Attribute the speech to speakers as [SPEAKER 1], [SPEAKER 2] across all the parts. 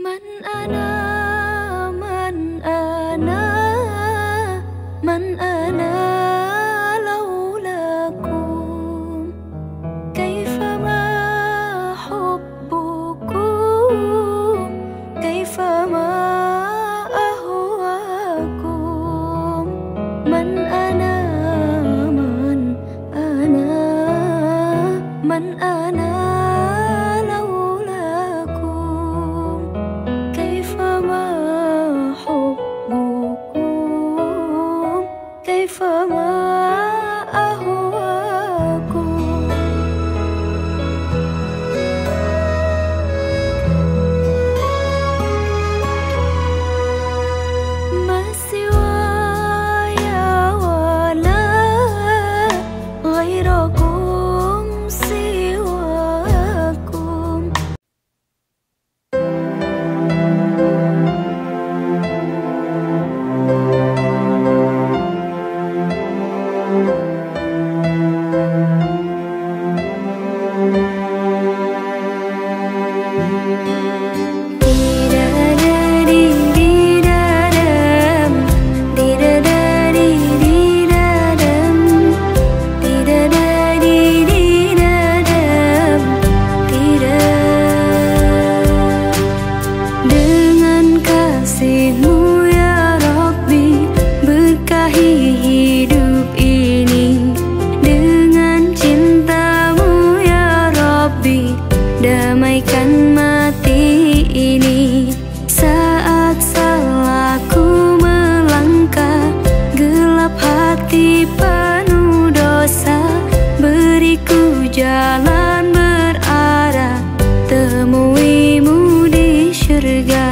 [SPEAKER 1] من أنا من أنا لولاكم كيفما حبكم كيفما أهواكم من أنا من أنا damaikan mati ini saat salahku melangkah gelap hati penuh dosa, beriku jalan berarah temuimu di syurga.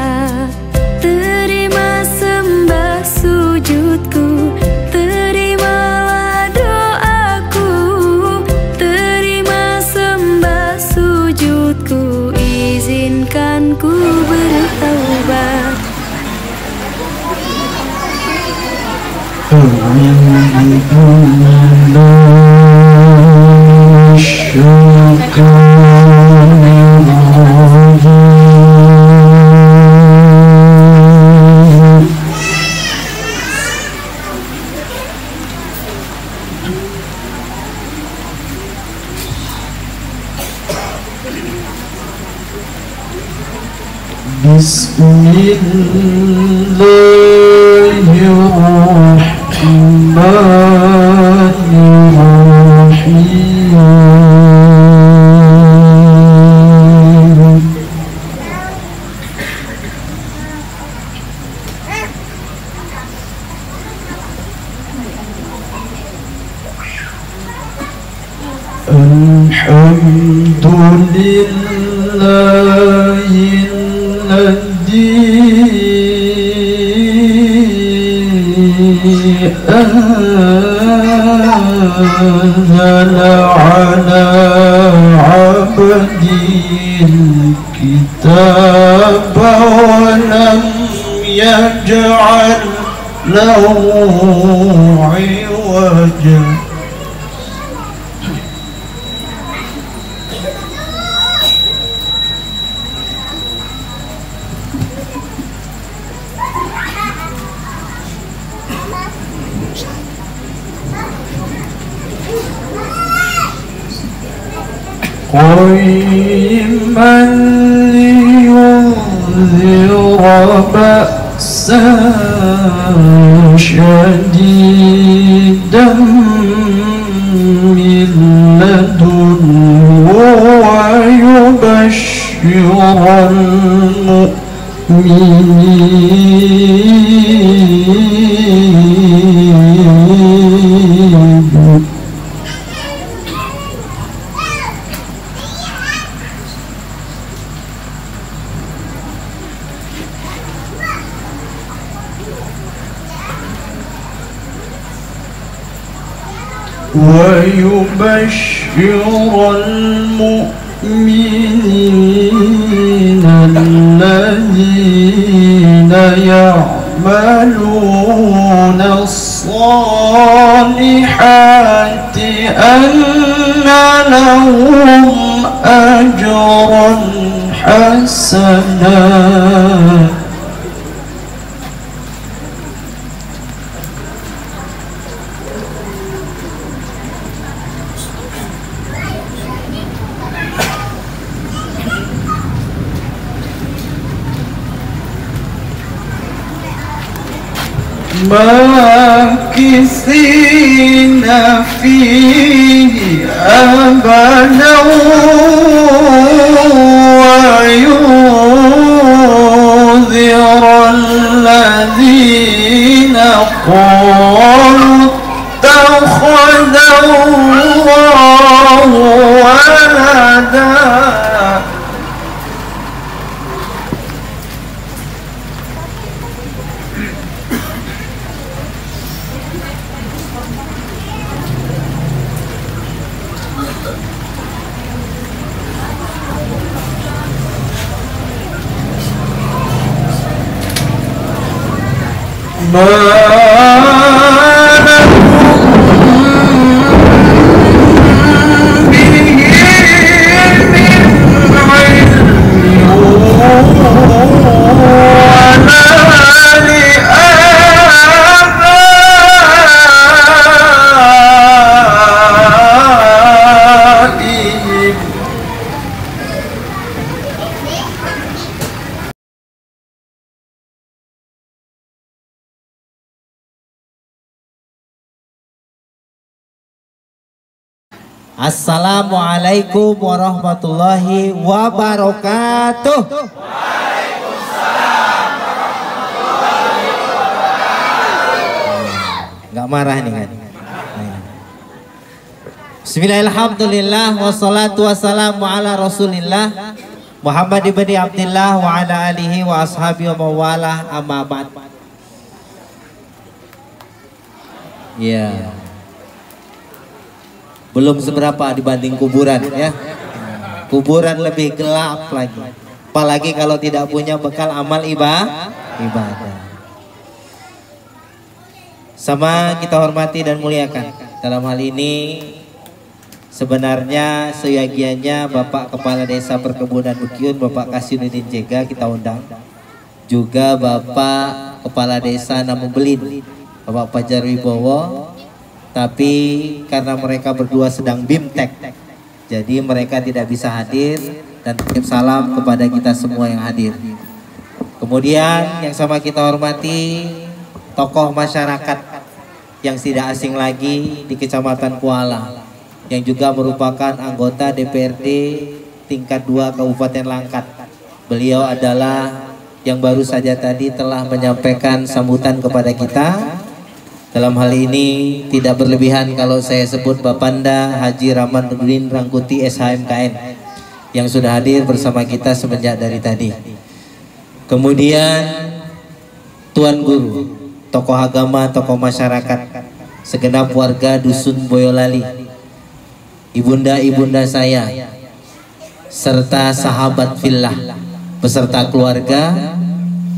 [SPEAKER 1] Terima sembah sujudku, terimalah doaku, terima sembah sujudku, izinkan ku bertaubat.
[SPEAKER 2] Bismillahirrahmanirrahim. أنزل على عبده الكتاب ولم يجعل له عوجا قيما لينذر بأسا شديدا من لدنه ويبشر المؤمنين الذين يعملون الصالحات أن لهم أجرا حسنا ماكثين فيه أبدا وينذر الذين قالوا اتخذ الله ولدا ما لكم به من علم ولآبائهم
[SPEAKER 3] Assalamualaikum warahmatullahi wabarakatuh. Nggak marah nih kan? Bismillahirrahmanirrahim. Wassalatu wassalamu ala rasulillah Muhammad ibn Abdillah wa ala alihi wa ashabi wa mawalah amma ba'd. Ya, belum seberapa dibanding kuburan ya. Kuburan lebih gelap lagi. Apalagi kalau tidak punya bekal amal ibadah. Sama kita hormati dan muliakan. Dalam hal ini sebenarnya seyogianya Bapak Kepala Desa Perkebunan Bukiun, Bapak Kasinuddin Jega kita undang. Juga Bapak Kepala Desa Namubelin, Bapak Fajar Wibowo. Tapi karena mereka berdua sedang bimtek, jadi mereka tidak bisa hadir. Dan titip salam kepada kita semua yang hadir. Kemudian yang sama kita hormati tokoh masyarakat yang tidak asing lagi di Kecamatan Kuala, yang juga merupakan anggota DPRD tingkat 2 Kabupaten Langkat. Beliau adalah yang baru saja tadi telah menyampaikan sambutan kepada kita. Dalam hal ini tidak berlebihan kalau saya sebut Bapanda Haji Rahman Nurdin Rangkuti SHMKN yang sudah hadir bersama kita semenjak dari tadi. Kemudian Tuan Guru, tokoh agama, tokoh masyarakat, segenap warga Dusun Boyolali, ibunda-ibunda saya, serta sahabat fillah beserta keluarga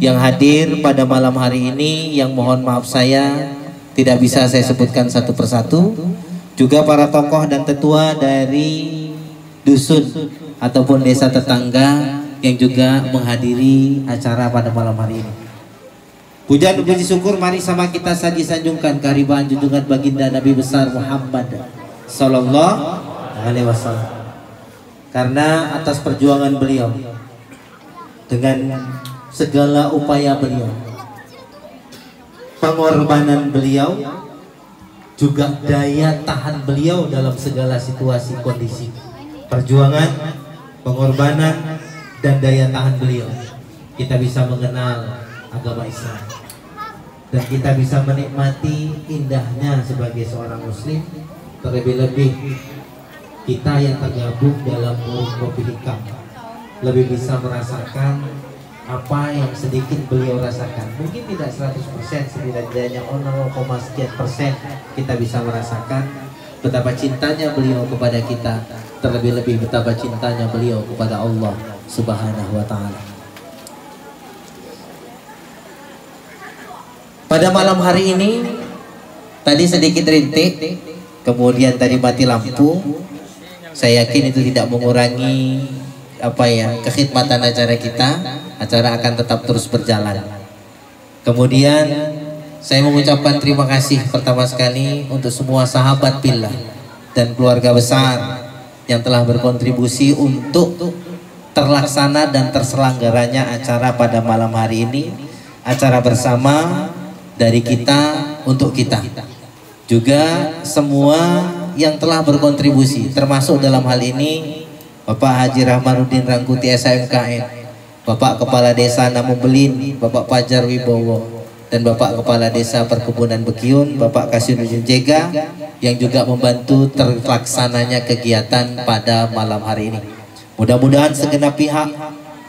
[SPEAKER 3] yang hadir pada malam hari ini, yang mohon maaf saya tidak bisa saya sebutkan satu persatu. Juga para tokoh dan tetua dari dusun ataupun desa tetangga yang juga menghadiri acara pada malam hari ini. Puja dan puji syukur mari sama kita saji sanjungkan kehadiran junjungan baginda Nabi besar Muhammad Sallallahu Alaihi Wasallam. Karena atas perjuangan beliau, dengan segala upaya beliau, pengorbanan beliau, juga daya tahan beliau dalam segala situasi kondisi, perjuangan, pengorbanan, dan daya tahan beliau, kita bisa mengenal agama Islam dan kita bisa menikmati indahnya sebagai seorang muslim. Terlebih-lebih kita yang tergabung dalam forum kopi hikam lebih bisa merasakan apa yang sedikit beliau rasakan. Mungkin tidak 100%, setidaknya 0,sekian% kita bisa merasakan betapa cintanya beliau kepada kita, terlebih-lebih betapa cintanya beliau kepada Allah Subhanahu wa Ta'ala. Pada malam hari ini tadi sedikit rintik, kemudian tadi mati lampu. Saya yakin itu tidak mengurangi kekhidmatan acara kita, acara akan tetap terus berjalan. Kemudian saya mengucapkan terima kasih pertama sekali untuk semua sahabat billah dan keluarga besar yang telah berkontribusi untuk terlaksana dan terselenggaranya acara pada malam hari ini, acara bersama dari kita untuk kita. Juga semua yang telah berkontribusi, termasuk dalam hal ini Bapak Haji Rahmanuddin Rangkuti SMKN, Bapak Kepala Desa Namubelin, Bapak Fajar Wibowo, dan Bapak Kepala Desa Perkebunan Bekiun, Bapak Kasinuddin Jega, yang juga membantu terlaksananya kegiatan pada malam hari ini. Mudah-mudahan segenap pihak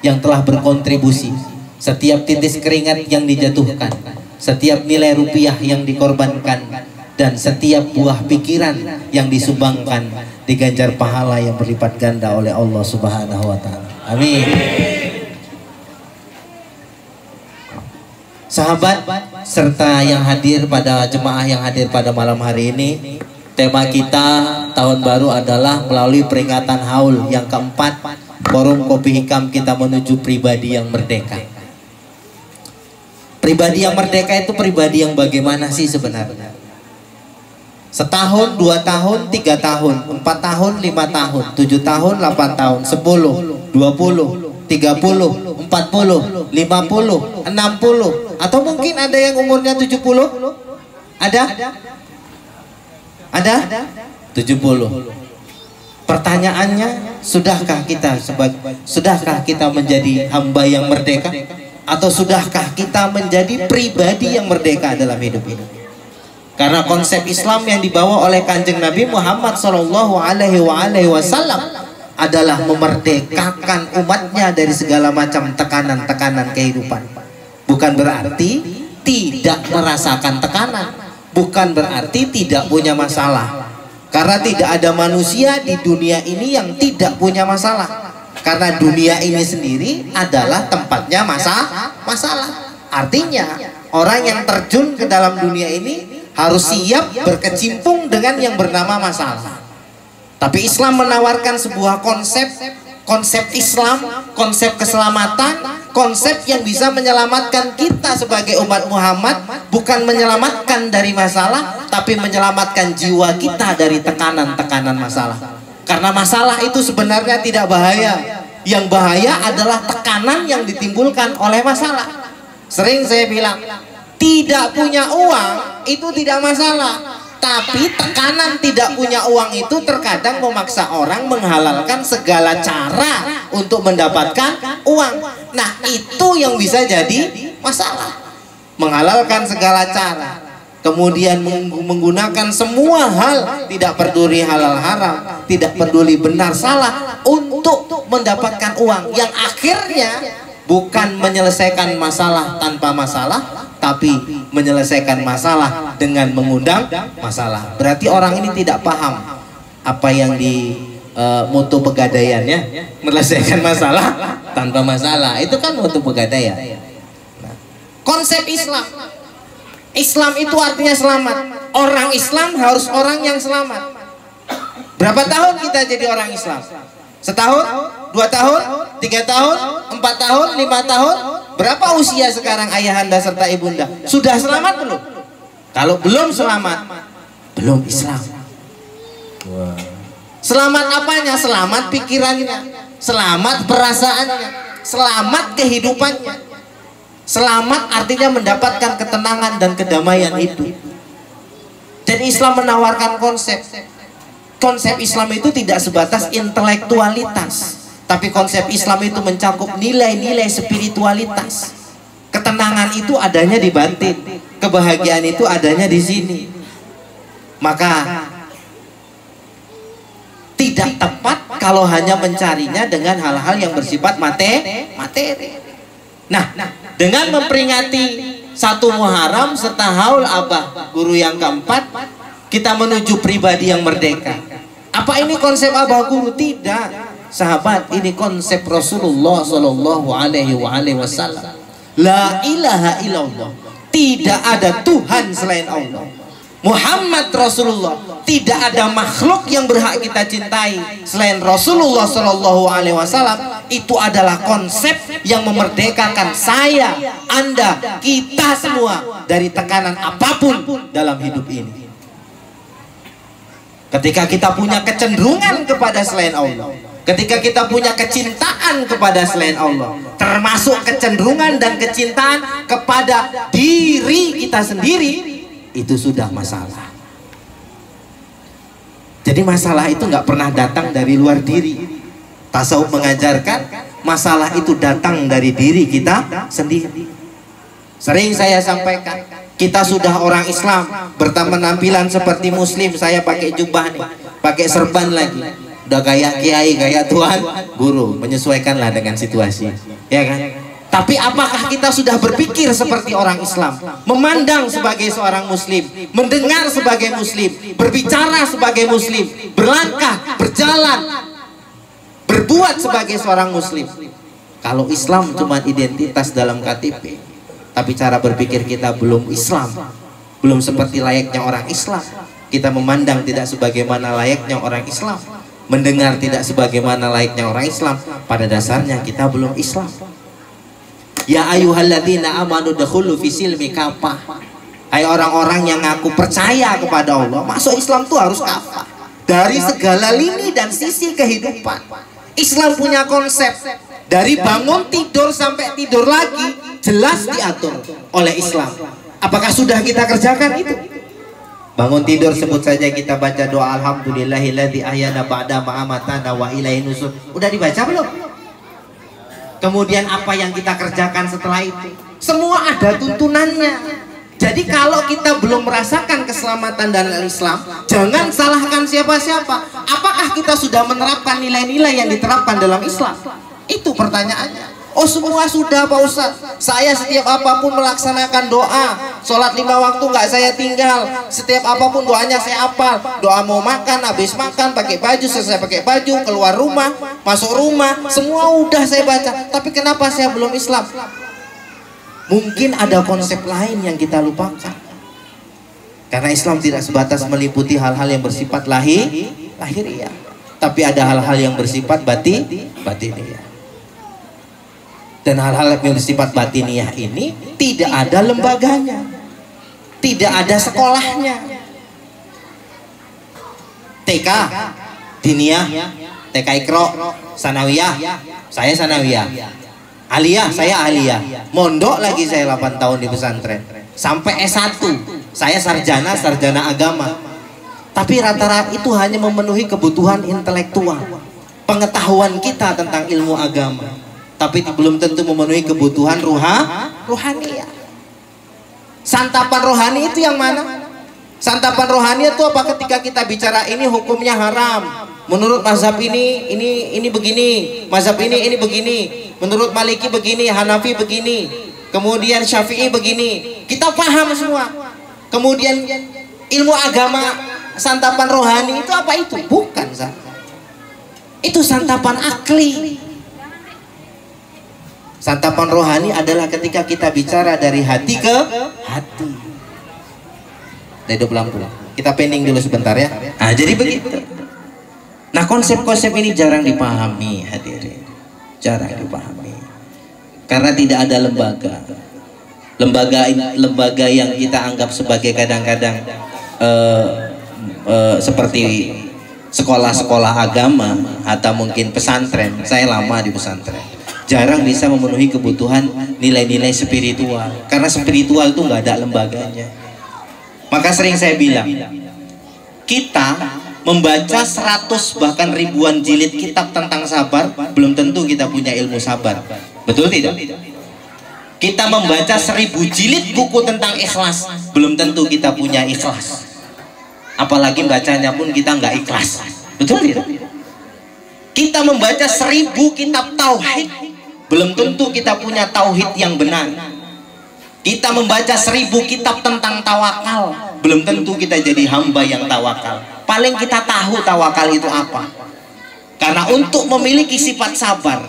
[SPEAKER 3] yang telah berkontribusi, setiap titis keringat yang dijatuhkan, setiap nilai rupiah yang dikorbankan, dan setiap buah pikiran yang disumbangkan diganjar pahala yang berlipat ganda oleh Allah Subhanahu wa Ta'ala. Amin. Sahabat serta yang hadir pada jemaah yang hadir pada malam hari ini, tema kita tahun baru adalah melalui peringatan haul yang keempat Forum Kopi Hikam kita menuju pribadi yang merdeka. Pribadi yang merdeka itu pribadi yang bagaimana sih sebenarnya? Setahun, 2 tahun, 3 tahun, 4 tahun, 5 tahun, 7 tahun, 8 tahun, 10, 20, 30, 40, 50, 60, atau mungkin ada yang umurnya 70? Ada? Ada? 70. Pertanyaannya, sudahkah kita menjadi hamba yang merdeka? Atau sudahkah kita menjadi pribadi yang merdeka dalam hidup ini? Karena konsep Islam yang dibawa oleh Kanjeng Nabi Muhammad SAW adalah memerdekakan umatnya dari segala macam tekanan-tekanan kehidupan. Bukan berarti tidak merasakan tekanan, bukan berarti tidak punya masalah. Karena tidak ada manusia di dunia ini yang tidak punya masalah. Karena dunia ini sendiri adalah tempatnya masalah. Artinya orang yang terjun ke dalam dunia ini harus siap berkecimpung dengan yang bernama masalah. Tapi Islam menawarkan sebuah konsep Islam, konsep keselamatan, konsep yang bisa menyelamatkan kita sebagai umat Muhammad, bukan menyelamatkan dari masalah, tapi menyelamatkan jiwa kita dari tekanan-tekanan masalah. Karena masalah itu sebenarnya tidak bahaya. Yang bahaya adalah tekanan yang ditimbulkan oleh masalah. Sering saya bilang, tidak punya uang itu tidak masalah, tapi tekanan tidak punya uang itu terkadang memaksa orang menghalalkan segala cara untuk mendapatkan uang. Nah, itu yang bisa jadi masalah. Menghalalkan segala cara, kemudian menggunakan semua hal, tidak peduli halal haram, tidak peduli benar salah, untuk mendapatkan uang, yang akhirnya bukan menyelesaikan masalah tanpa masalah, tapi menyelesaikan masalah dengan mengundang masalah. Berarti orang ini tidak paham apa yang di mutu pegadaiannya, menyelesaikan masalah tanpa masalah. Itu kan mutu pegadaian. Nah, konsep Islam itu artinya selamat. Orang Islam harus orang yang selamat. Berapa tahun kita jadi orang Islam? Setahun? 2 tahun? 3 tahun? 4 tahun? 5 tahun? Berapa usia sekarang ayahanda serta ibunda? Sudah selamat belum? Kalau belum selamat, belum Islam. Selamat apanya? Selamat pikirannya, selamat perasaannya, selamat kehidupannya. Selamat artinya mendapatkan ketenangan dan kedamaian hidup. Dan Islam menawarkan konsep Islam itu tidak sebatas intelektualitas, tapi konsep Islam itu mencakup nilai-nilai spiritualitas. Ketenangan itu adanya di batin, kebahagiaan itu adanya di sini. Maka tidak tepat kalau hanya mencarinya dengan hal-hal yang bersifat materi. Nah, dengan memperingati 1 Muharram serta haul Abah Guru yang keempat, kita menuju pribadi yang merdeka. Apa ini konsep Abah Guru? Tidak, sahabat, ini konsep Rasulullah Shallallahu Alaihi Wasallam. La ilaha illallah, tidak ada Tuhan selain Allah. Muhammad Rasulullah, tidak ada makhluk yang berhak kita cintai selain Rasulullah Shallallahu Alaihi Wasallam. Itu adalah konsep yang memerdekakan saya, Anda, kita semua dari tekanan apapun dalam hidup ini. Ketika kita punya kecenderungan kepada selain Allah, ketika kita punya kecintaan kepada selain Allah, termasuk kecenderungan dan kecintaan kepada diri kita sendiri, itu sudah masalah. Jadi masalah itu nggak pernah datang dari luar diri. Tasawuf mengajarkan masalah itu datang dari diri kita sendiri. Sering saya sampaikan, kita sudah orang Islam, berpenampilan seperti Muslim. Saya pakai jubah nih, pakai serban lagi, udah kayak kiai, kayak tuan guru, menyesuaikanlah dengan situasi, ya kan? Tapi apakah kita sudah berpikir seperti orang Islam, memandang sebagai seorang Muslim, mendengar sebagai Muslim, berbicara sebagai Muslim, berlangkah, berjalan, berbuat sebagai seorang Muslim? Kalau Islam cuma identitas dalam KTP, tapi cara berpikir kita belum Islam, belum seperti layaknya orang Islam. Kita memandang tidak sebagaimana layaknya orang Islam, mendengar tidak sebagaimana layaknya orang Islam. Pada dasarnya kita belum Islam. Ya ayyuhalladzina amanu dakhulu fi silmi kafah. Hai orang-orang yang ngaku percaya kepada Allah, masuk Islam tuh harus kafah dari segala lini dan sisi kehidupan. Islam punya konsep dari bangun tidur sampai tidur lagi, jelas diatur oleh Islam. Apakah sudah kita kerjakan itu? Bangun tidur sebut saja kita baca doa alhamdulillahilladzi ahyana ba'da ma amatana wa ilaihi nusur. Udah dibaca belum? Kemudian apa yang kita kerjakan setelah itu? Semua ada tuntunannya. Jadi kalau kita belum merasakan keselamatan dalam Islam, jangan salahkan siapa-siapa. Apakah kita sudah menerapkan nilai-nilai yang diterapkan dalam Islam? Itu pertanyaannya. Oh semua sudah Pak Ustadz. Saya setiap apapun melaksanakan doa, sholat 5 waktu nggak saya tinggal. Setiap apapun doanya saya hafal. Doa mau makan, habis makan, pakai baju, selesai pakai baju, keluar rumah, masuk rumah, semua udah saya baca. Tapi kenapa saya belum Islam? Mungkin ada konsep lain yang kita lupakan. Karena Islam tidak sebatas meliputi hal-hal yang bersifat lahiriah, tapi ada hal-hal yang bersifat batiniah. Dan hal-hal yang bersifat batiniah ini tidak ada lembaganya, tidak ada sekolahnya. TK, diniyah, TK Ikro, sanawiyah, saya sanawiyah. Aliyah, saya aliyah. Mondok lagi saya 8 tahun di pesantren. Sampai S1, saya sarjana agama. Tapi rata-rata itu hanya memenuhi kebutuhan intelektual, pengetahuan kita tentang ilmu agama. Tapi belum tentu memenuhi kebutuhan rohani. Santapan rohani itu yang mana? Santapan rohani itu apa? Ketika kita bicara ini hukumnya haram, menurut mazhab ini begini, mazhab ini begini, menurut Maliki begini, Hanafi begini, kemudian Syafi'i begini, kita paham semua. Kemudian ilmu agama, santapan rohani itu apa itu? Bukan, itu santapan akli. Santapan rohani adalah ketika kita bicara dari hati ke hati. Hidup lampu. Kita pending dulu sebentar ya. Nah, jadi begitu. Nah, konsep-konsep ini jarang dipahami, hadirin. Jarang dipahami. Karena tidak ada lembaga yang kita anggap sebagai kadang-kadang seperti sekolah-sekolah agama atau mungkin pesantren. Saya lama di pesantren. Jarang bisa memenuhi kebutuhan nilai-nilai spiritual, karena spiritual itu nggak ada lembaganya. Maka sering saya bilang, kita membaca 100 bahkan ribuan jilid kitab tentang sabar, belum tentu kita punya ilmu sabar. Betul tidak? Kita membaca 1000 jilid buku tentang ikhlas, belum tentu kita punya ikhlas. Apalagi bacanya pun kita nggak ikhlas. Betul tidak? Kita membaca 1000 kitab tauhid, belum tentu kita punya tauhid yang benar. Kita membaca 1000 kitab tentang tawakal, belum tentu kita jadi hamba yang tawakal. Paling kita tahu tawakal itu apa. Karena untuk memiliki sifat sabar,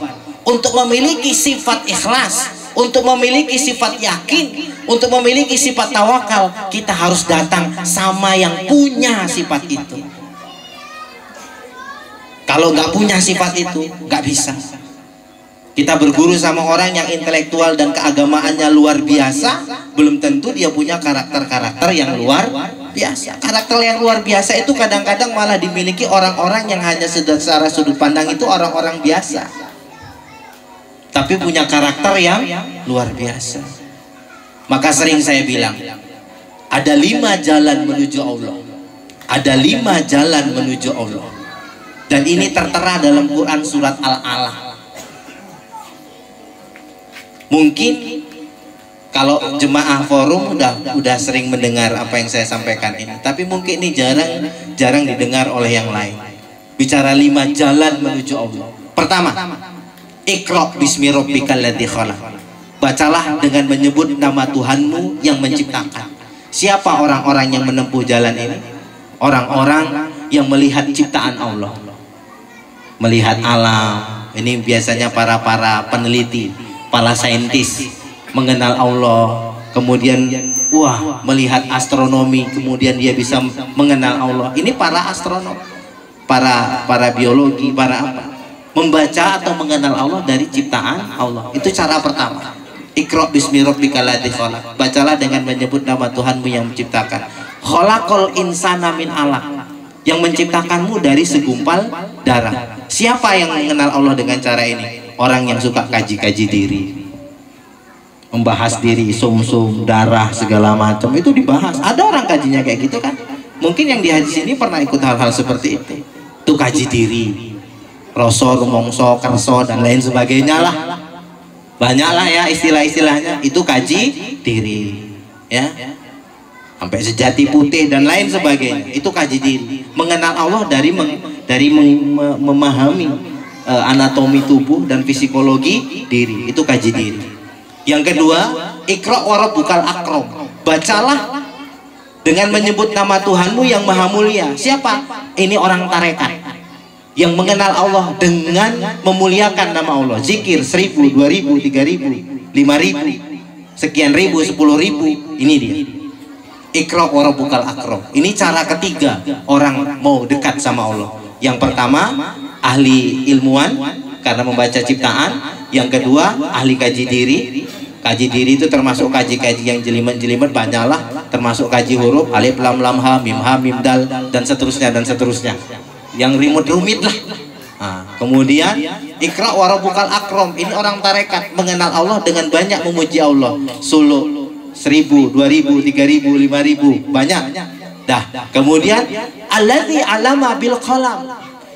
[SPEAKER 3] untuk memiliki sifat ikhlas, untuk memiliki sifat yakin, untuk memiliki sifat tawakal, kita harus datang sama yang punya sifat itu. Kalau nggak punya sifat itu, nggak bisa. Kita berguru sama orang yang intelektual dan keagamaannya luar biasa, belum tentu dia punya karakter-karakter yang luar biasa. Karakter yang luar biasa itu kadang-kadang malah dimiliki orang-orang yang hanya secara sudut pandang itu orang-orang biasa, tapi punya karakter yang luar biasa. Maka sering saya bilang, ada 5 jalan menuju Allah. Ada 5 jalan menuju Allah. Dan ini tertera dalam Quran surat Al-Alaq. Mungkin kalau jemaah forum udah sering mendengar apa yang saya sampaikan ini, tapi mungkin ini jarang didengar oleh yang lain. Bicara 5 jalan menuju Allah. Pertama, Iqra bismi rabbikal ladzi khalaq. Bacalah dengan menyebut nama Tuhanmu yang menciptakan. Siapa orang-orang yang menempuh jalan ini? Orang-orang yang melihat ciptaan Allah, melihat alam. Ini biasanya para peneliti, para saintis mengenal Allah, kemudian melihat astronomi, kemudian dia bisa mengenal Allah. Ini para astronom, para biologi, para apa, membaca atau mengenal Allah dari ciptaan Allah. Itu cara pertama. Iqra bismi rabbikal ladzi khalaq. Bacalah dengan menyebut nama Tuhanmu yang menciptakan. Khalaqal insana min alaq. Yang menciptakanmu dari segumpal darah. Siapa yang mengenal Allah dengan cara ini? Orang yang suka kaji-kaji diri, membahas diri, sum-sum, darah, segala macam itu dibahas. Ada orang kajinya kayak gitu kan? Mungkin yang di hadis ini pernah ikut hal-hal seperti itu. Itu kaji diri, rasa, rumongso, kerso dan lain sebagainya lah. Banyaklah ya istilah-istilahnya. Itu kaji diri, ya. Sampai sejati putih dan lain sebagainya. Itu kaji diri. Mengenal Allah dari memahami anatomi tubuh dan psikologi diri. Itu kaji diri. Yang kedua, Iqra wa rabbukal akram. Bacalah dengan menyebut nama Tuhanmu yang maha mulia. Siapa? Ini orang tarekat yang mengenal Allah dengan memuliakan nama Allah. Zikir 1000, 2000, 3000, 5000, sekian ribu, 10.000. Ini dia. Iqra wa rabbukal akram. Ini cara ketiga orang mau dekat sama Allah. Yang pertama, ahli ilmuwan karena membaca ciptaan. Yang kedua, ahli kaji diri. Kaji diri itu termasuk kaji-kaji yang jelimet-jelimet, banyaklah, termasuk kaji huruf alif lam lam ha mim dal dan seterusnya dan seterusnya. Yang rumit lah. Nah, kemudian Iqra wa rabbukal akram. Ini orang tarekat mengenal Allah dengan banyak memuji Allah. Sulu 1000, 2000, 3000, 5000, banyak. Dah. Kemudian alladzi alama bil qalam.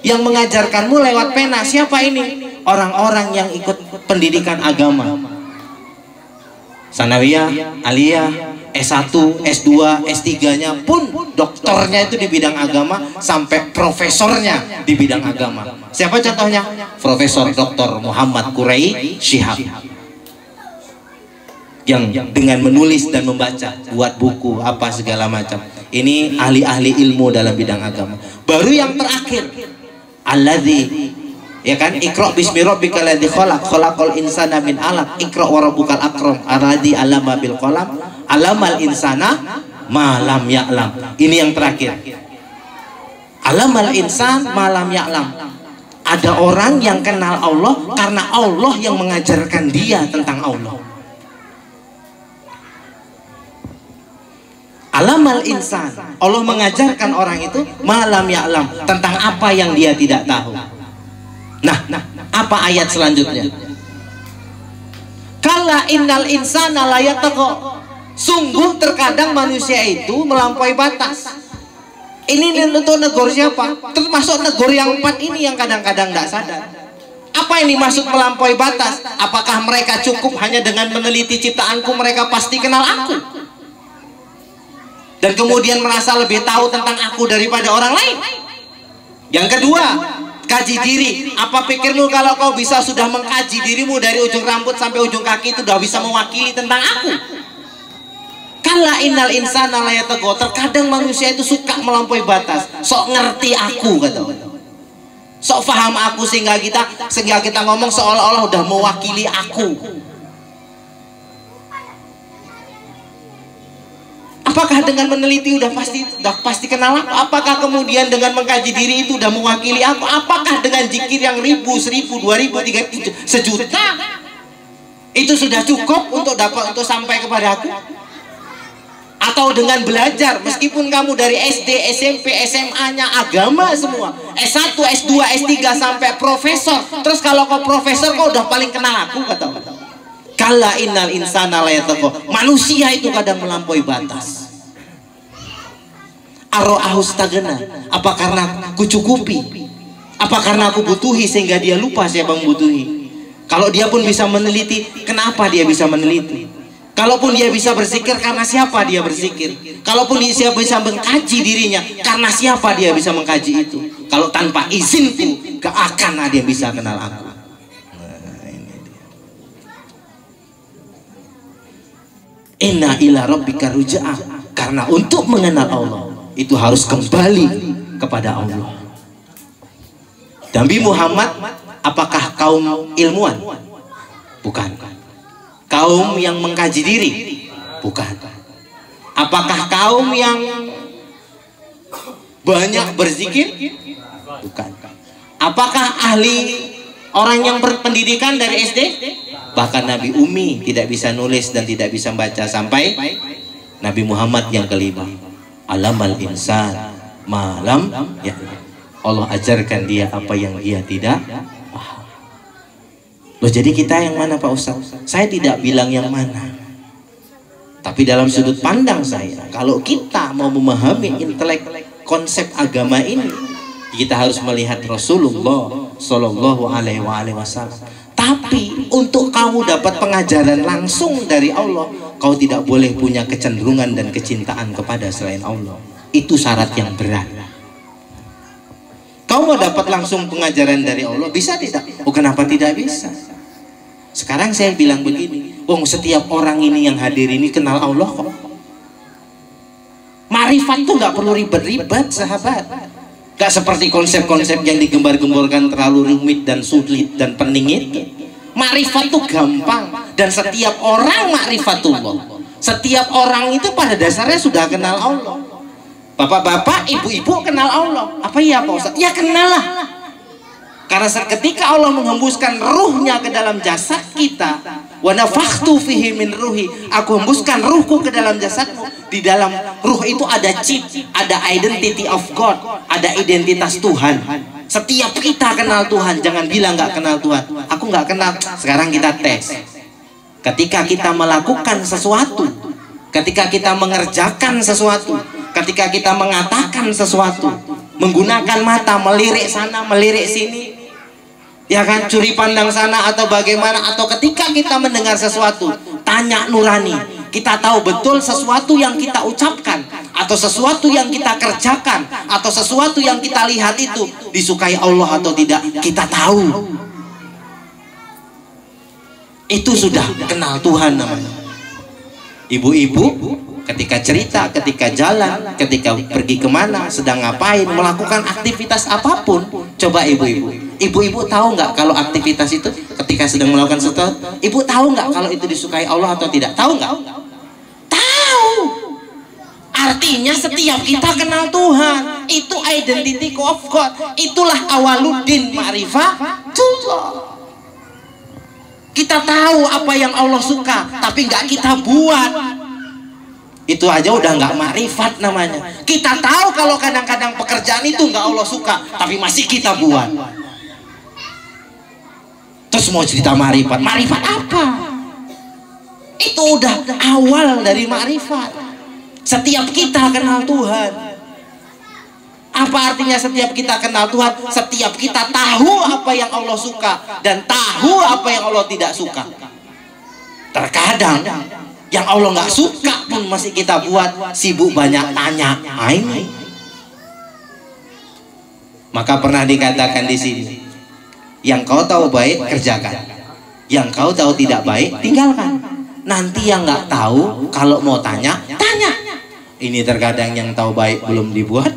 [SPEAKER 3] Yang mengajarkanmu lewat pena. Siapa ini? Orang-orang yang ikut pendidikan agama. Sanawiyah, aliyah, S1, S2, S3-nya pun doktornya itu di bidang agama, sampai profesornya di bidang agama. Siapa contohnya? Profesor Dr. Muhammad Quraish Shihab, yang dengan menulis dan membaca, buat buku apa segala macam. Ini ahli-ahli ilmu dalam bidang agama. Baru yang terakhir, alladzi, ya kan, Iqra bismi rabbikal ladzi khalaq, khalaqal insana min alaq, Iqra wa rabbukal akram, alladzi alama bil qalam, alamal insana ma lam ya'lam. Ini yang terakhir. Alamal insan ma lam ya'lam. Ada orang yang kenal Allah karena Allah yang mengajarkan dia tentang Allah. Alamal insan, Allah mengajarkan orang itu malam ya'lam, tentang apa yang dia tidak tahu. Nah, apa ayat selanjutnya? Kala innal insana la yatagha. Sungguh terkadang manusia itu melampaui batas. Ini untuk negor siapa? Termasuk negor yang 4 ini yang kadang-kadang tidak sadar. Apa ini maksud melampaui batas? Apakah mereka cukup hanya dengan meneliti ciptaanku mereka pasti kenal aku? Dan kemudian merasa lebih tahu tentang aku daripada orang lain? Yang kedua, kaji diri. Apa pikirmu kalau kau bisa sudah mengkaji dirimu dari ujung rambut sampai ujung kaki itu sudah bisa mewakili tentang aku? Kala innal insana la yatagha. Terkadang manusia itu suka melampaui batas. Sok ngerti aku, kata. Sok paham aku sehingga kita ngomong seolah-olah udah mewakili aku.
[SPEAKER 4] Apakah dengan meneliti udah pasti kenal aku? Apakah kemudian dengan mengkaji diri itu udah mewakili aku? Apakah dengan zikir yang 1000, 1000, 2000, 3000, sejuta itu sudah cukup untuk sampai kepada aku? Atau dengan belajar, meskipun kamu dari SD, SMP, SMA-nya agama semua, S1, S2, S3 sampai profesor, terus kalau kau profesor kau udah paling kenal aku, kata Allah. Kala innal insana la yatagha. Manusia itu kadang melampaui batas. Ara'ahu staghna. Apa karena aku cukupi? Apa karena aku butuhi sehingga dia lupa siapa membutuhi? Kalau dia pun bisa meneliti, kenapa dia bisa meneliti? Kalaupun dia bisa berzikir, karena siapa dia berzikir? Kalaupun dia bisa mengkaji dirinya, karena siapa dia bisa mengkaji itu? Kalau tanpa izinku, gak akan dia bisa kenal aku. Inna ila rabbika ruja'ah. Karena untuk mengenal Allah itu harus kembali kepada Allah. Nabi Muhammad, apakah kaum ilmuwan? Bukan. Kaum yang mengkaji diri? Bukan. Apakah kaum yang banyak berzikir? Bukan. Apakah ahli orang yang berpendidikan dari SD? Bahkan Nabi Umi tidak bisa nulis dan tidak bisa baca sampai Nabi Muhammad yang kelima. Alamal insan malam ya. Allah ajarkan dia apa yang dia tidak paham. Loh, jadi kita yang mana Pak Ustaz? Saya tidak bilang yang mana. Tapi dalam sudut pandang saya, kalau kita mau memahami intelek konsep agama ini, kita harus melihat Rasulullah Shallallahu Alaihi Wasallam. Tapi untuk kamu dapat pengajaran langsung dari Allah, kau tidak boleh punya kecenderungan dan kecintaan kepada selain Allah. Itu syarat yang berat. Kau mau dapat langsung pengajaran dari Allah, bisa tidak? Oh, kenapa tidak bisa? Sekarang saya bilang begini, setiap orang ini yang hadir ini kenal Allah kok. Marifat tuh nggak perlu ribet-ribet, sahabat. Gak seperti konsep-konsep yang digembar-gemborkan terlalu rumit dan sulit dan peningit. Makrifat itu gampang, dan setiap orang makrifatullah. Setiap orang itu pada dasarnya sudah kenal Allah. Bapak-bapak, ibu-ibu kenal Allah. Apa iya Pak Ustaz? Ya kenal lah. Karena ketika Allah menghembuskan ruhnya ke dalam jasad kita, wa nafakhtu fihi min ruhi, aku hembuskan ruhku ke dalam jasadmu. Di dalam ruh itu ada chip, ada identity of God, ada identitas Tuhan. Setiap kita kenal Tuhan, jangan bilang nggak kenal Tuhan. Aku nggak kenal. Sekarang kita tes. Ketika kita melakukan sesuatu, ketika kita mengerjakan sesuatu, ketika kita mengatakan sesuatu, menggunakan mata melirik sana, melirik sini, ya kan, curi pandang sana atau bagaimana, atau ketika kita mendengar sesuatu, tanya nurani, kita tahu betul sesuatu yang kita ucapkan atau sesuatu yang kita kerjakan atau sesuatu yang kita lihat itu disukai Allah atau tidak, kita tahu. Itu sudah kenal Tuhan namanya. Ibu-ibu ketika cerita, ketika jalan, ketika pergi kemana, sedang ngapain, melakukan aktivitas apapun, coba ibu-ibu tahu nggak kalau aktivitas itu ketika sedang melakukan sesuatu, ibu tahu nggak kalau itu disukai Allah atau tidak? Tahu nggak? Tahu. Artinya setiap kita kenal Tuhan, itu identity of God, itulah awaludin ma'rifatullah. Kita tahu apa yang Allah suka, tapi nggak kita buat. Itu aja udah nggak makrifat namanya. Kita tahu kalau kadang-kadang pekerjaan itu nggak Allah suka, tapi masih kita buat. Terus mau cerita makrifat? Makrifat apa? Itu udah awal dari makrifat. Setiap kita kenal Tuhan. Apa artinya setiap kita kenal Tuhan? Setiap kita tahu apa yang Allah suka dan tahu apa yang Allah tidak suka. Terkadang yang Allah nggak suka pun masih kita buat, sibuk banyak tanya. Ini. Maka pernah dikatakan di sini, yang kau tahu baik kerjakan, yang kau tahu tidak baik tinggalkan. Nanti yang nggak tahu kalau mau tanya, tanya. Ini terkadang yang tahu baik belum dibuat,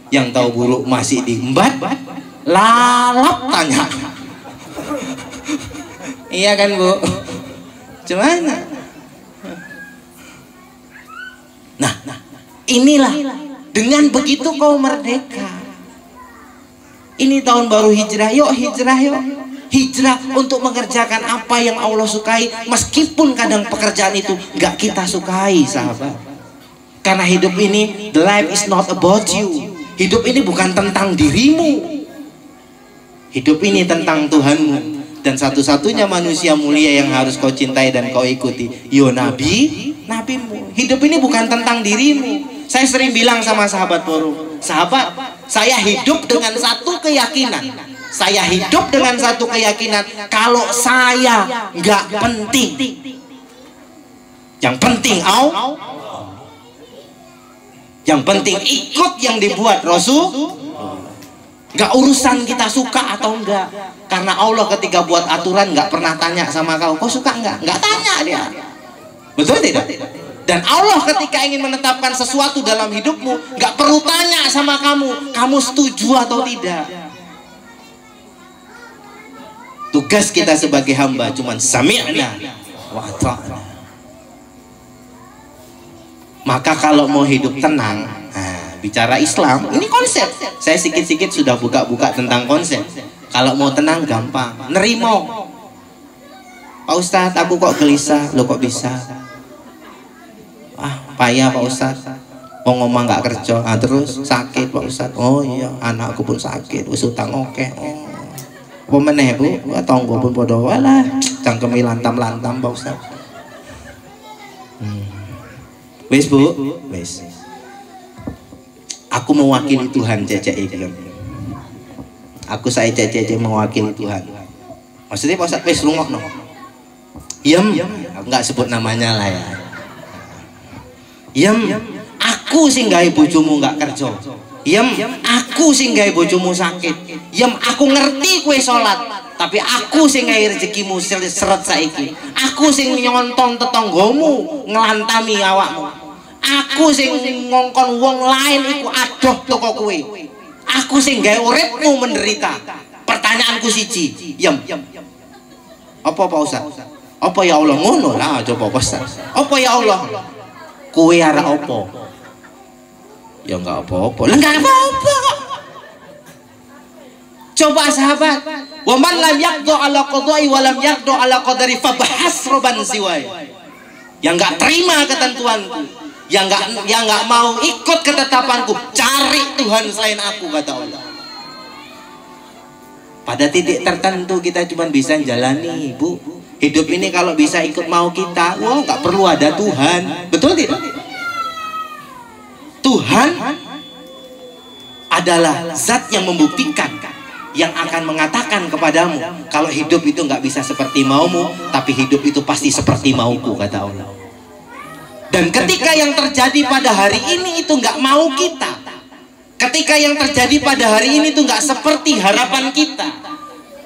[SPEAKER 4] yang tahu buruk masih diembat, lalap tanya. Iya kan Bu? Cuman nah Inilah, dengan begitu kau merdeka. Ini tahun baru hijrah, yuk hijrah yuk. Hijrah untuk mengerjakan apa yang Allah sukai, meskipun kadang pekerjaan itu nggak kita sukai, sahabat. Karena hidup ini, the life is not about you. Hidup ini bukan tentang dirimu. Hidup ini tentang Tuhanmu. Dan satu-satunya manusia mulia yang harus kau cintai dan kau ikuti, yo nabimu. Hidup ini bukan tentang dirimu. Saya sering bilang sama sahabat forum, sahabat, saya hidup dengan satu keyakinan. Saya hidup dengan satu keyakinan, kalau saya nggak penting, yang penting yang penting ikut yang dibuat Rasul. Nggak urusan kita suka atau enggak, karena Allah ketika buat aturan nggak pernah tanya sama kau suka nggak tanya dia, betul tidak? Dan Allah ketika ingin menetapkan sesuatu dalam hidupmu, nggak perlu tanya sama kamu setuju atau tidak. Tugas kita sebagai hamba cuman sami'na wa ata'na. Maka kalau mau hidup tenang, bicara Islam, ini konsep. Saya sikit-sikit sudah buka-buka tentang konsep. Kalau mau tenang gampang, nerimo. Pak Ustadz, aku kok gelisah, lo kok bisa? Payah Pak Ustadz, mau ngomong nggak kerja, terus sakit Pak Ustadz. Oh iya, anakku pun sakit, wis utang oke. Apa meneh Bu? Tonggo pun padha walah, cangkeme lantam-lantam Pak Ustadz. Wis Bu, wis. Aku mewakili Tuhan jajak iki. Aku saya jajak mewakili Tuhan. Maksudnya Pak Ustadz wis rungokno. Yem, aku nggak sebut namanya lah ya. Yem, aku sing gawe bojomu nggak kerja. Yem, aku sing gawe bojomu sakit. Yem, aku ngerti kue sholat, tapi aku sing gawe rezekimu seret saiki. Aku sing nyonton tetanggamu ngelantami awakmu. Aku sing ngongkon wong lain iku adoh toko kue. Aku sing gawe uripmu menderita. Pertanyaanku siji, Yem. Apa Pak Ustadz? Apa ya Allah ngono lah coba Pak Ustadz. Apa ya Allah? Kue arek apa? Ya enggak apa-apa. Lah enggak apa-apa kok. Coba sahabat, wa man lam yaqdu ala qada'i wa lam yaqdu ala qadari fa bahasroban siwai. Yang enggak terima ketentuanku, yang enggak mau ikut ketetapanku, cari Tuhan selain aku, kata Allah. Pada titik tertentu kita cuma bisa jalani, Bu. Hidup ini kalau bisa ikut mau kita, wah nggak perlu ada Tuhan, betul tidak? Tuhan adalah zat yang membuktikan, yang akan mengatakan kepadamu kalau hidup itu nggak bisa seperti maumu, tapi hidup itu pasti seperti mauku, kata Allah. Dan ketika yang terjadi pada hari ini itu nggak mau kita, ketika yang terjadi pada hari ini itu nggak seperti harapan kita,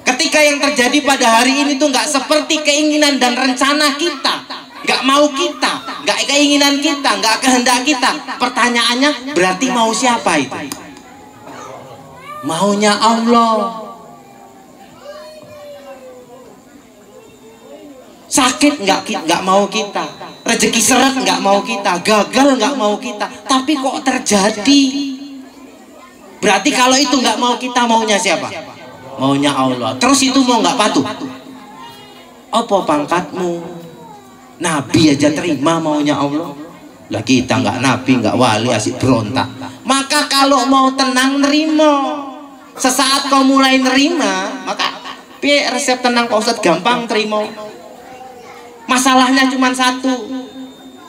[SPEAKER 4] ketika yang terjadi pada hari ini tuh nggak seperti keinginan dan rencana kita, nggak mau kita, nggak keinginan kita, nggak kehendak kita. Pertanyaannya berarti mau siapa itu? Maunya Allah. Sakit nggak mau kita, rezeki seret nggak mau kita, gagal nggak mau kita, tapi kok terjadi? Berarti kalau itu nggak mau kita, maunya siapa? Maunya Allah. Terus itu mau nggak patuh? Apa pangkatmu? Nabi aja terima maunya Allah. Lah kita nggak nabi, nggak wali, asik berontak. Maka kalau mau tenang, nerima. Sesaat kau mulai nerima, maka resep tenang Pak Ustadz gampang terima. Masalahnya cuma satu.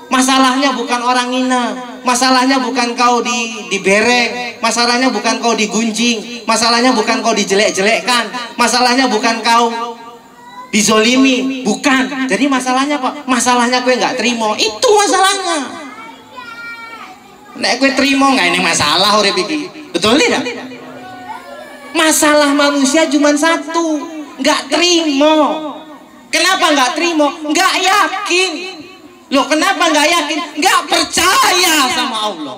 [SPEAKER 4] Masalahnya bukan orang ngina, masalahnya bukan kau dibereng, masalahnya bukan kau digunjing, masalahnya bukan kau dijelek-jelekkan, masalahnya bukan kau dizolimi, bukan. Jadi masalahnya apa? Masalahnya kue nggak terima, itu masalahnya. Nek kue terima nggak ini masalah urip iki, betul tidak? Masalah manusia cuma satu, nggak terima. Kenapa nggak terima? Nggak yakin. Loh, kenapa nggak yakin? Nggak percaya sama Allah.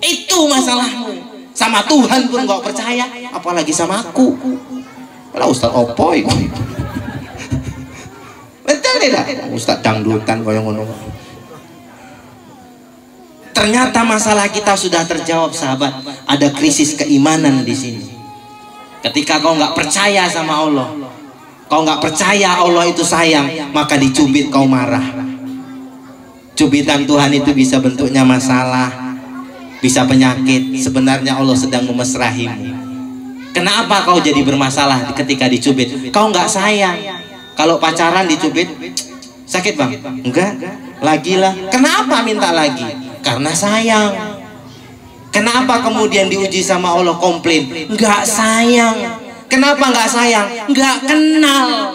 [SPEAKER 4] Itu masalahmu. Sama Tuhan pun nggak percaya, apalagi sama aku. Lah Ustaz opo iku? Betul tidak? Ustaz dangdutan koyo ngono. Ternyata masalah kita sudah terjawab, sahabat. Ada krisis keimanan di sini. Ketika kau nggak percaya sama Allah, kau nggak percaya Allah itu sayang, maka dicubit kau marah. Cubitan Tuhan itu bisa bentuknya masalah, bisa penyakit. Sebenarnya Allah sedang memesrahimu. Kenapa kau jadi bermasalah ketika dicubit? Kau nggak sayang. Kalau pacaran dicubit, sakit bang? Enggak, lagi lah. Kenapa minta lagi? Karena sayang. Kenapa kemudian diuji sama Allah komplain? Enggak sayang. Kenapa enggak sayang? Enggak kenal.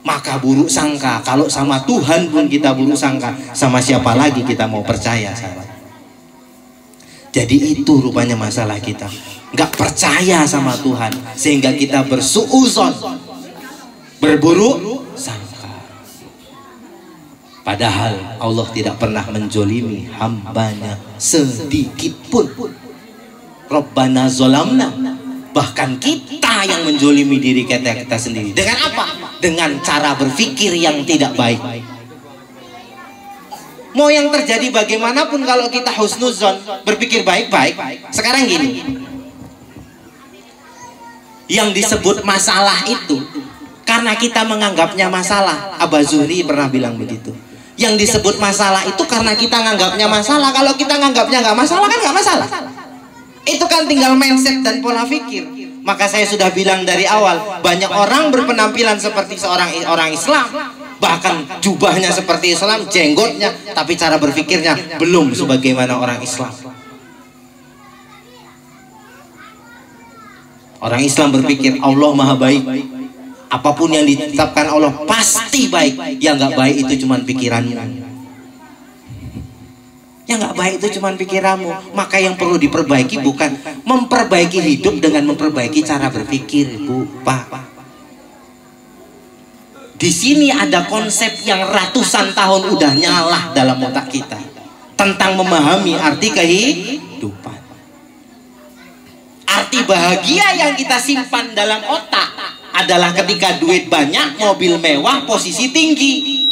[SPEAKER 4] Maka buruk sangka. Kalau sama Tuhan pun kita buruk sangka, sama siapa lagi kita mau percaya, sahabat? Jadi itu rupanya masalah kita. Enggak percaya sama Tuhan, sehingga kita bersuuzon, berburuk sangka. Padahal Allah tidak pernah menjolimi hambanya sedikit pun. Rabbana zolamna. Bahkan kita yang menjolimi diri kita sendiri. Dengan apa? Dengan cara berpikir yang tidak baik. Mau yang terjadi bagaimanapun, kalau kita husnuzon, berpikir baik-baik. Sekarang gini, yang disebut masalah itu karena kita menganggapnya masalah. Abah Zuhri pernah bilang begitu. Yang disebut masalah itu karena kita menganggapnya masalah. Kalau kita menganggapnya nggak masalah, kan nggak masalah. Itu kan tinggal mindset dan pola pikir. Maka saya sudah bilang dari awal, banyak orang berpenampilan seperti orang Islam, bahkan jubahnya seperti Islam, jenggotnya, tapi cara berpikirnya belum sebagaimana orang Islam. Orang Islam berpikir Allah maha baik, apapun yang ditetapkan Allah pasti baik. Yang nggak baik itu cuma pikiranmu. Yang nggak baik itu cuma pikiranmu. Maka yang perlu diperbaiki bukan memperbaiki hidup dengan memperbaiki cara berpikir, Bu, Pak. Di sini ada konsep yang ratusan tahun udah nyala dalam otak kita tentang memahami arti kehidupan. Arti bahagia yang kita simpan dalam otak adalah ketika duit banyak, mobil mewah, posisi tinggi.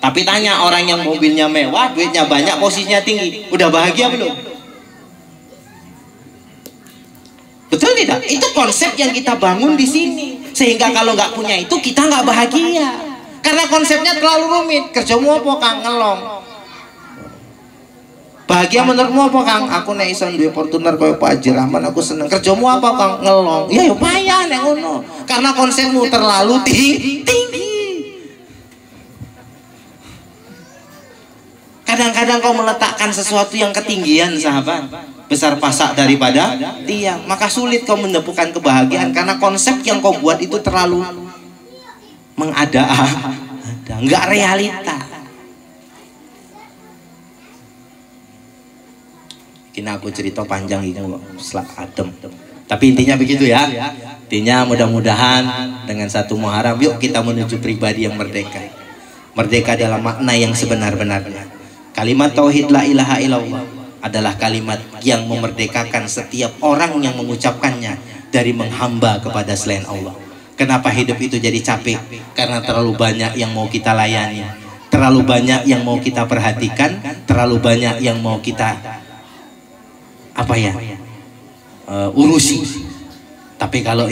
[SPEAKER 4] Tapi tanya orang yang mobilnya mewah, duitnya banyak, posisinya tinggi, udah bahagia belum? Betul tidak? Itu konsep yang kita bangun di sini. Sehingga kalau nggak punya itu kita nggak bahagia. Karena konsepnya terlalu rumit. Kerjamu apa Kang? Ngelong. Bahagia menurutmu apa Kang? Aku nek iso duwe Fortuner koyo Pak Haji Rahman aku seneng. Kerjamu apa Kang? Ngelong. Ya yo payah nek ngono. Karena konsepmu terlalu tinggi. Kadang-kadang kau meletakkan sesuatu yang ketinggian, sahabat, besar pasak daripada tiang, maka sulit kau menemukan kebahagiaan karena konsep yang kau buat itu terlalu mengada-ada, nggak realita. Kini aku cerita panjang ini selak adem. Tapi intinya begitu ya. Intinya mudah-mudahan dengan satu Muharram yuk kita menuju pribadi yang merdeka. Merdeka dalam makna yang sebenar-benarnya. Kalimat tauhid la ilaha illallah adalah kalimat yang memerdekakan setiap orang yang mengucapkannya dari menghamba kepada selain Allah. Kenapa hidup itu jadi capek? Karena terlalu banyak yang mau kita layani, terlalu banyak yang mau kita perhatikan, terlalu banyak yang mau kita urusi. Tapi kalau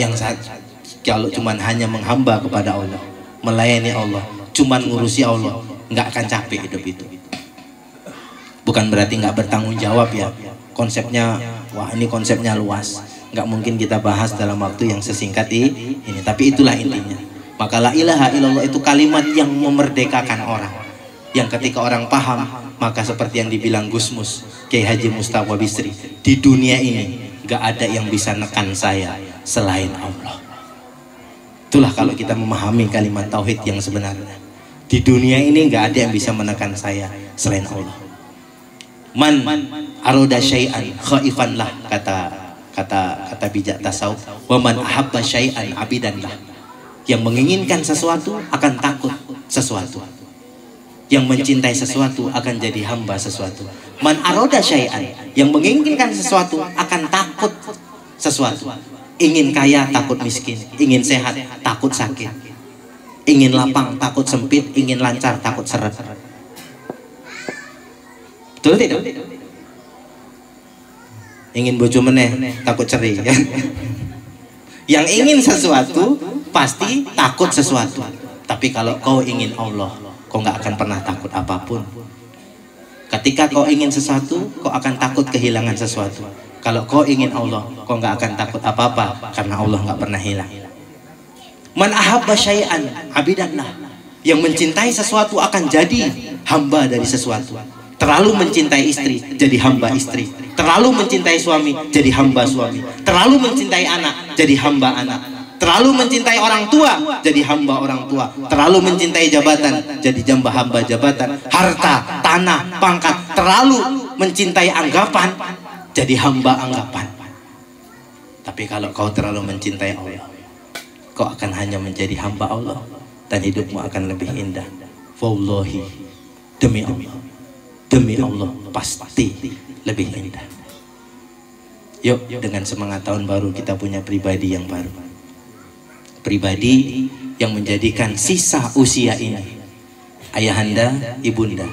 [SPEAKER 4] cuman hanya menghamba kepada Allah, melayani Allah, cuman ngurusi Allah, nggak akan capek hidup itu. Bukan berarti nggak bertanggung jawab ya. Konsepnya, wah ini konsepnya luas, nggak mungkin kita bahas dalam waktu yang sesingkat ini. Tapi itulah intinya. Maka la ilaha illallah itu kalimat yang memerdekakan orang. Yang ketika orang paham, maka seperti yang dibilang Gusmus, Kiai Haji Mustafa Bisri, di dunia ini nggak ada yang bisa nekan saya selain Allah. Itulah kalau kita memahami kalimat tauhid yang sebenarnya. Di dunia ini nggak ada yang bisa menekan saya selain Allah. Man aroda syai'an khaifan lah, kata bijak tasawuf. Wa man ahabba syai'an abidan lah. Yang menginginkan sesuatu akan takut sesuatu. Yang mencintai sesuatu akan jadi hamba sesuatu. Man aroda syai'an, yang menginginkan sesuatu akan takut sesuatu. Ingin kaya takut miskin, ingin sehat takut sakit, ingin lapang takut sempit, ingin lancar takut seret. Betul tidak? Ingin bojo meneh takut cerai. Yang ingin sesuatu pasti takut sesuatu. Tapi kalau kau ingin Allah, kau nggak akan pernah takut apapun. Ketika kau ingin sesuatu, kau akan takut kehilangan sesuatu. Kalau kau ingin Allah, kau nggak akan takut apa-apa karena Allah nggak pernah hilang. Man ahabba syai'an abidanlah. Yang mencintai sesuatu akan jadi hamba dari sesuatu. Terlalu mencintai istri, jadi hamba istri. Terlalu mencintai suami, jadi hamba suami. Terlalu mencintai anak, jadi hamba anak. Terlalu mencintai orang tua, jadi hamba orang tua. Terlalu mencintai jabatan, jadi hamba jabatan. Harta, tanah, pangkat. Terlalu mencintai anggapan, jadi hamba anggapan. Tapi kalau kau terlalu mencintai Allah, kau akan hanya menjadi hamba Allah. Dan hidupmu akan lebih indah. Wallahi, demi Allah pasti lebih indah. Yuk, dengan semangat tahun baru kita punya pribadi yang baru. Pribadi yang menjadikan sisa usia ini, ayahanda, ibunda,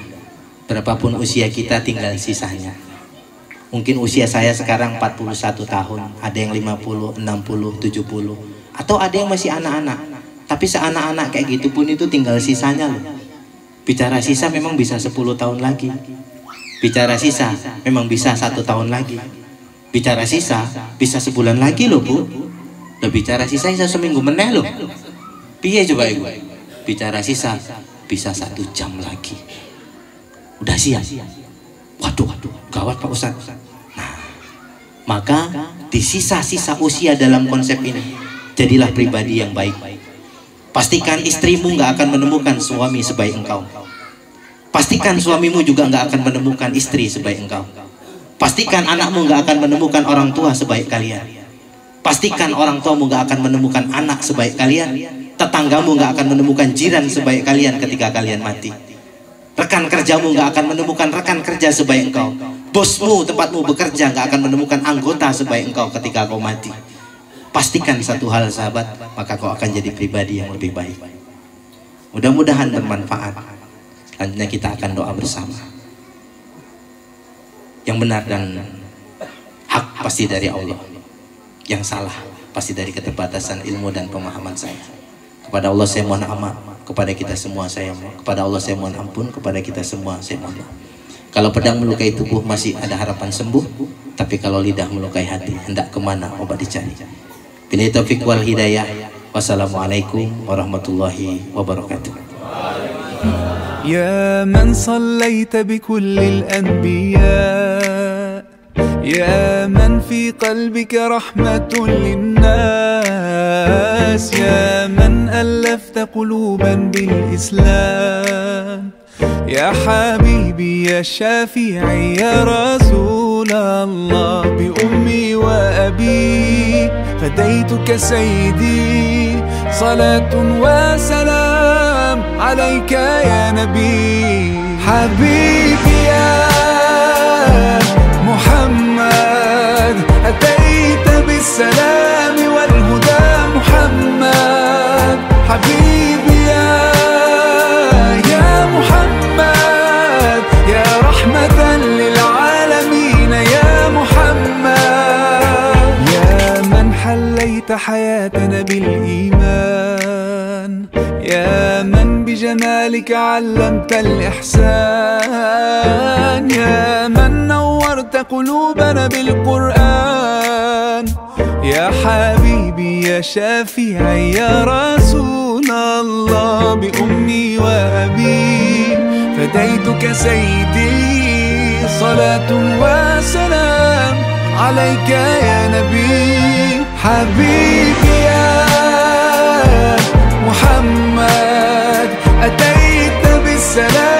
[SPEAKER 4] berapapun usia kita tinggal sisanya. Mungkin usia saya sekarang 41 tahun, ada yang 50, 60, 70, atau ada yang masih anak-anak. Tapi seanak-anak kayak gitu pun itu tinggal sisanya loh. Bicara sisa memang bisa 10 tahun lagi. Bicara sisa memang bisa 1 tahun lagi. Bicara sisa bisa sebulan lagi loh Bu. Loh, bicara sisa bisa seminggu meneh loh. Piye coba ibu? Bicara sisa bisa 1 jam lagi. Udah siap. Waduh, gawat Pak Ustadz. Nah, maka di sisa-sisa usia dalam konsep ini, jadilah pribadi yang baik. Pastikan istrimu nggak akan menemukan suami sebaik engkau. Pastikan suamimu juga nggak akan menemukan istri sebaik engkau. Pastikan anakmu nggak akan menemukan orang tua sebaik kalian. Pastikan orang tuamu nggak akan menemukan anak sebaik kalian. Tetanggamu nggak akan menemukan jiran sebaik kalian ketika kalian mati. Rekan kerjamu nggak akan menemukan rekan kerja sebaik engkau. Bosmu, tempatmu bekerja nggak akan menemukan anggota sebaik engkau ketika kau mati. Pastikan satu hal sahabat, maka kau akan jadi pribadi yang lebih baik. Mudah-mudahan bermanfaat. Selanjutnya kita akan doa bersama. Yang benar dan hak pasti dari Allah. Yang salah pasti dari keterbatasan ilmu dan pemahaman saya. Kepada Allah saya mohon amat, kepada kita semua saya mohon. Kepada Allah saya mohon ampun, kepada kita semua saya mohon maaf. Kalau pedang melukai tubuh masih ada harapan sembuh, tapi kalau lidah melukai hati, hendak kemana obat dicari. Billahi taufiq wal hidayah. Wassalamualaikum warahmatullahi wabarakatuh.
[SPEAKER 5] يا من صليت بكل الأنبياء، يا من في قلبك رحمة للناس، يا من ألفت قلوبا بالإسلام، يا حبيبي يا شافعي يا رسول الله، بأمي وأبي فديتك سيدي، صلاة وسلام عليك يا نبي. حبيبي يا محمد أتيت بالسلام والهدى محمد، حبيبي يا محمد يا رحمة للعالمين يا محمد، يا من حليت حياتنا بالإيمان، يا من بجمالك علمت الإحسان، يا من نورت قلوبنا بالقرآن، يا حبيبي يا شافعي يا رسول الله، بأمي وأبي فديتك سيدي، صلاة وسلام عليك يا نبي. حبيبي يا محمد أتيت بالسلام